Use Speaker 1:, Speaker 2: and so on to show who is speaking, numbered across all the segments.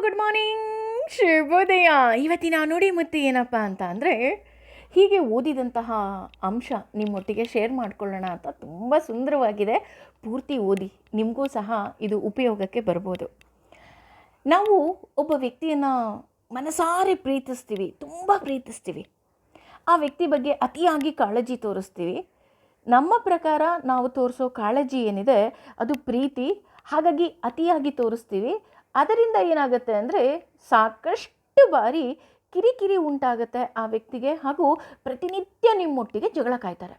Speaker 1: Good morning, ಶುಭೋದಯ. ಇವತ್ತಿನ ನುಡಿಮುತ್ತು ಏನಪ್ಪ ಅಂತ ಅಂದರೆ, ಹೀಗೆ ಓದಿದಂತಹ ಅಂಶ ನಿಮ್ಮೊಟ್ಟಿಗೆ ಶೇರ್ ಮಾಡ್ಕೊಳ್ಳೋಣ ಅಂತ. ತುಂಬ ಸುಂದರವಾಗಿದೆ, ಪೂರ್ತಿ ಓದಿ, ನಿಮಗೂ ಸಹ ಇದು ಉಪಯೋಗಕ್ಕೆ ಬರ್ಬೋದು. ನಾವು ಒಬ್ಬ ವ್ಯಕ್ತಿಯನ್ನು ಮನಸಾರೆ ಪ್ರೀತಿಸ್ತೀವಿ, ತುಂಬ ಪ್ರೀತಿಸ್ತೀವಿ. ಆ ವ್ಯಕ್ತಿ ಬಗ್ಗೆ ಅತಿಯಾಗಿ ಕಾಳಜಿ ತೋರಿಸ್ತೀವಿ. ನಮ್ಮ ಪ್ರಕಾರ ನಾವು ತೋರಿಸೋ ಕಾಳಜಿ ಏನಿದೆ ಅದು ಪ್ರೀತಿ. ಹಾಗಾಗಿ ಅತಿಯಾಗಿ ತೋರಿಸ್ತೀವಿ. ಅದರಿಂದ ಏನಾಗುತ್ತೆ ಅಂದರೆ ಸಾಕಷ್ಟು ಬಾರಿ ಕಿರಿಕಿರಿ ಉಂಟಾಗುತ್ತೆ ಆ ವ್ಯಕ್ತಿಗೆ, ಹಾಗೂ ಪ್ರತಿನಿತ್ಯ ನಿಮ್ಮೊಟ್ಟಿಗೆ ಜಗಳ ಕಾಯ್ತಾರೆ.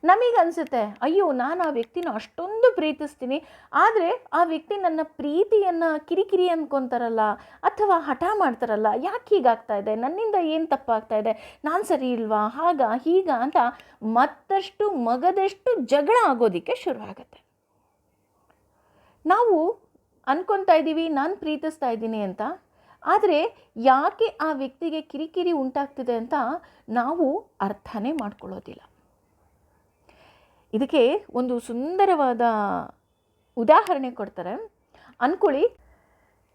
Speaker 1: ನಮಗೆ ಅನಿಸುತ್ತೆ, ಅಯ್ಯೋ ನಾನು ಆ ವ್ಯಕ್ತಿನ ಅಷ್ಟೊಂದು ಪ್ರೀತಿಸ್ತೀನಿ, ಆದರೆ ಆ ವ್ಯಕ್ತಿ ನನ್ನ ಪ್ರೀತಿಯನ್ನು ಕಿರಿಕಿರಿ ಅಂದ್ಕೊತಾರಲ್ಲ, ಅಥವಾ ಹಠ ಮಾಡ್ತಾರಲ್ಲ, ಯಾಕೆ ಹೀಗಾಗ್ತಾ ಇದೆ, ನನ್ನಿಂದ ಏನು ತಪ್ಪಾಗ್ತಾ ಇದೆ, ನಾನು ಸರಿ ಇಲ್ವಾ, ಹೀಗ ಅಂತ ಮತ್ತಷ್ಟು ಮಗದಷ್ಟು ಜಗಳ ಆಗೋದಕ್ಕೆ ಶುರುವಾಗತ್ತೆ. ನಾವು ಅಂದ್ಕೊತಾ ಇದ್ದೀವಿ ನಾನು ಪ್ರೀತಿಸ್ತಾ ಇದ್ದೀನಿ ಅಂತ, ಆದರೆ ಯಾಕೆ ಆ ವ್ಯಕ್ತಿಗೆ ಕಿರಿಕಿರಿ ಉಂಟಾಗ್ತಿದೆ ಅಂತ ನಾವು ಅರ್ಥನೇ ಮಾಡ್ಕೊಳ್ಳೋದಿಲ್ಲ. ಇದಕ್ಕೆ ಒಂದು ಸುಂದರವಾದ ಉದಾಹರಣೆ ಕೊಡ್ತಾರೆ. ಅಂದ್ಕೊಳ್ಳಿ,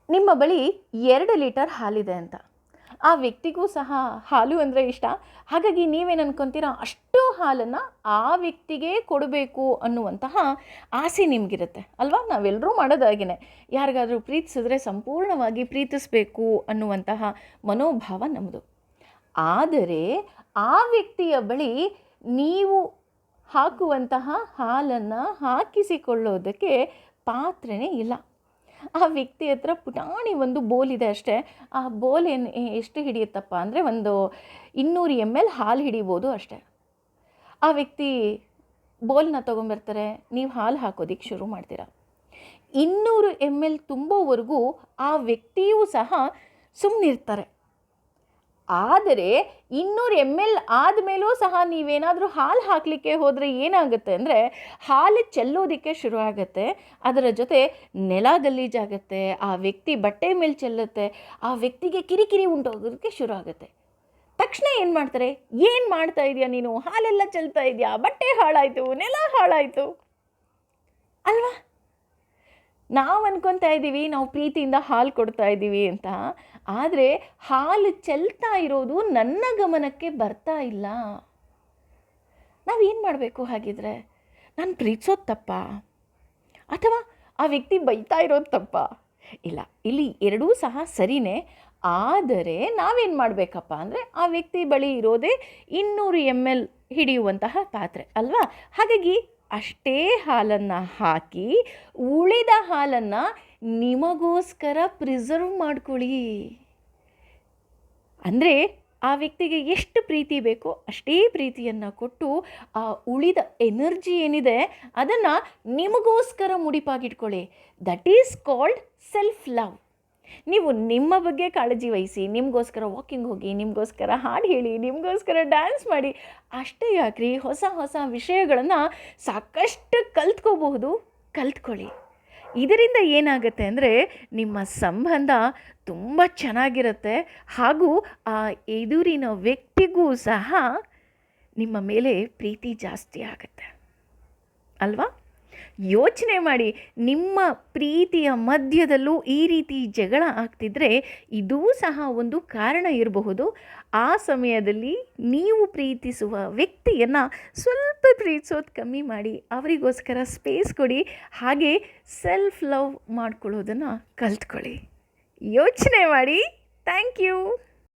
Speaker 1: ನಿಮ್ಮ ಬಳಿ 2 ಲೀಟರ್ ಹಾಲಿದೆ ಅಂತ. ಆ ವ್ಯಕ್ತಿಗೂ ಸಹ ಹಾಲು ಅಂದರೆ ಇಷ್ಟ. ಹಾಗಾಗಿ ನೀವೇನು ಅನ್ಕೊತೀರಾ, ಅಷ್ಟು ಹಾಲನ್ನು ಆ ವ್ಯಕ್ತಿಗೆ ಕೊಡಬೇಕು ಅನ್ನುವಂತಹ ಆಸೆ ನಿಮಗಿರುತ್ತೆ ಅಲ್ವಾ? ನಾವೆಲ್ಲರೂ ಮಾಡೋದಾಗೇ, ಯಾರಿಗಾದರೂ ಪ್ರೀತಿಸಿದ್ರೆ ಸಂಪೂರ್ಣವಾಗಿ ಪ್ರೀತಿಸಬೇಕು ಅನ್ನುವಂತಹ ಮನೋಭಾವ ನಮ್ಮದು. ಆದರೆ ಆ ವ್ಯಕ್ತಿಯ ಬಳಿ ನೀವು ಹಾಕುವಂತಹ ಹಾಲನ್ನು ಹಾಕಿಸಿಕೊಳ್ಳೋದಕ್ಕೆ ಪಾತ್ರೆನೇ ಇಲ್ಲ. ಆ ವ್ಯಕ್ತಿ ಹತ್ರ ಪುಟಾಣಿ ಒಂದು ಬೋಲಿದೆ ಅಷ್ಟೇ. ಆ ಬೋಲ್ ಎಷ್ಟು ಹಿಡಿಯುತ್ತಪ್ಪ ಅಂದರೆ ಒಂದು 200 ml ಹಾಲು ಹಿಡಿಬೋದು ಅಷ್ಟೇ. ಆ ವ್ಯಕ್ತಿ ಬೋಲ್ನ ತೊಗೊಂಬರ್ತಾರೆ, ನೀವು ಹಾಲು ಹಾಕೋದಿಕ್ಕೆ ಶುರು ಮಾಡ್ತೀರ. 200 ml ತುಂಬೋವರೆಗೂ ಆ ವ್ಯಕ್ತಿಯೂ ಸಹ ಸುಮ್ಮನಿರ್ತಾರೆ. ಆದರೆ 200 ml ಆದಮೇಲೂ ಸಹ ನೀವೇನಾದರೂ ಹಾಲು ಹಾಕಲಿಕ್ಕೆ ಹೋದರೆ ಏನಾಗುತ್ತೆ ಅಂದರೆ, ಹಾಲು ಚೆಲ್ಲೋದಕ್ಕೆ ಶುರು ಆಗುತ್ತೆ. ಅದರ ಜೊತೆ ನೆಲ ಗಲೀಜಾಗುತ್ತೆ, ಆ ವ್ಯಕ್ತಿ ಬಟ್ಟೆ ಮೇಲೆ ಚೆಲ್ಲುತ್ತೆ, ಆ ವ್ಯಕ್ತಿಗೆ ಕಿರಿಕಿರಿ ಉಂಟೋಗೋದಕ್ಕೆ ಶುರು ಆಗುತ್ತೆ. ತಕ್ಷಣ ಏನು ಮಾಡ್ತಾರೆ, ಏನು ಮಾಡ್ತಾ ಇದೆಯಾ ನೀನು, ಹಾಲೆಲ್ಲ ಚೆಲ್ತಾ ಇದೆಯಾ, ಬಟ್ಟೆ ಹಾಳಾಯಿತು, ನೆಲ ಹಾಳಾಯಿತು ಅಲ್ವಾ? ನಾವು ಅನ್ಕೊತಾ ಇದ್ದೀವಿ ನಾವು ಪ್ರೀತಿಯಿಂದ ಹಾಲು ಕೊಡ್ತಾ ಇದ್ದೀವಿ ಅಂತ, ಆದರೆ ಹಾಲು ಚೆಲ್ತಾ ಇರೋದು ನನ್ನ ಗಮನಕ್ಕೆ ಬರ್ತಾ ಇಲ್ಲ. ನಾವೇನು ಮಾಡಬೇಕು ಹಾಗಿದ್ರೆ? ನಾನು ಪ್ರೀತಿಸೋದು ತಪ್ಪ, ಅಥವಾ ಆ ವ್ಯಕ್ತಿ ಬೈತಾ ಇರೋದು ತಪ್ಪ? ಇಲ್ಲ, ಇಲ್ಲಿ ಎರಡೂ ಸಹ ಸರಿಯೇ. ಆದರೆ ನಾವೇನು ಮಾಡಬೇಕಪ್ಪ ಅಂದರೆ, ಆ ವ್ಯಕ್ತಿ ಬಳಿ ಇರೋದೇ 200 ml ಹಿಡಿಯುವಂತಹ ಪಾತ್ರೆ ಅಲ್ವಾ? ಹಾಗಾಗಿ ಅಷ್ಟೇ ಹಾಲನ್ನು ಹಾಕಿ ಉಳಿದ ಹಾಲನ್ನು ನಿಮಗೋಸ್ಕರ ಪ್ರಿಸರ್ವ್ ಮಾಡ್ಕೊಳ್ಳಿ. ಅಂದರೆ ಆ ವ್ಯಕ್ತಿಗೆ ಎಷ್ಟು ಪ್ರೀತಿ ಬೇಕೋ ಅಷ್ಟೇ ಪ್ರೀತಿಯನ್ನು ಕೊಟ್ಟು ಆ ಉಳಿದ ಎನರ್ಜಿ ಏನಿದೆ ಅದನ್ನು ನಿಮಗೋಸ್ಕರ ಮುಡಿಪಾಗಿಟ್ಕೊಳ್ಳಿ. That is called self love. ನೀವು ನಿಮ್ಮ ಬಗ್ಗೆ ಕಾಳಜಿ ವಹಿಸಿ, ನಿಮಗೋಸ್ಕರ ವಾಕಿಂಗ್ ಹೋಗಿ, ನಿಮಗೋಸ್ಕರ ಹಾಡು ಹೇಳಿ, ನಿಮಗೋಸ್ಕರ ಡ್ಯಾನ್ಸ್ ಮಾಡಿ. ಅಷ್ಟೇ ಯಾಕ್ರಿ, ಹೊಸ ಹೊಸ ವಿಷಯಗಳನ್ನು ಸಾಕಷ್ಟು ಕಲ್ತ್ಕೊಳ್ಳಿ. ಇದರಿಂದ ಏನಾಗುತ್ತೆ ಅಂದರೆ ನಿಮ್ಮ ಸಂಬಂಧ ತುಂಬ ಚೆನ್ನಾಗಿರುತ್ತೆ, ಹಾಗೂ ಆ ಎದುರಿನ ವ್ಯಕ್ತಿಗೂ ಸಹ ನಿಮ್ಮ ಮೇಲೆ ಪ್ರೀತಿ ಜಾಸ್ತಿ ಆಗುತ್ತೆ ಅಲ್ವಾ? ಯೋಚನೆ ಮಾಡಿ, ನಿಮ್ಮ ಪ್ರೀತಿಯ ಮಧ್ಯದಲ್ಲೂ ಈ ರೀತಿ ಜಗಳ ಆಗ್ತಿದ್ರೆ ಇದೂ ಸಹ ಒಂದು ಕಾರಣ ಇರಬಹುದು. ಆ ಸಮಯದಲ್ಲಿ ನೀವು ಪ್ರೀತಿಸುವ ವ್ಯಕ್ತಿಯನ್ನು ಸ್ವಲ್ಪ ಪ್ರೀತಿಸೋದು ಕಮ್ಮಿ ಮಾಡಿ, ಅವರಿಗೋಸ್ಕರ ಸ್ಪೇಸ್ ಕೊಡಿ, ಹಾಗೆ ಸೆಲ್ಫ್ ಲವ್ ಮಾಡ್ಕೊಳ್ಳೋದನ್ನು ಕಲ್ತ್ಕೊಳ್ಳಿ. ಯೋಚನೆ ಮಾಡಿ. Thank you.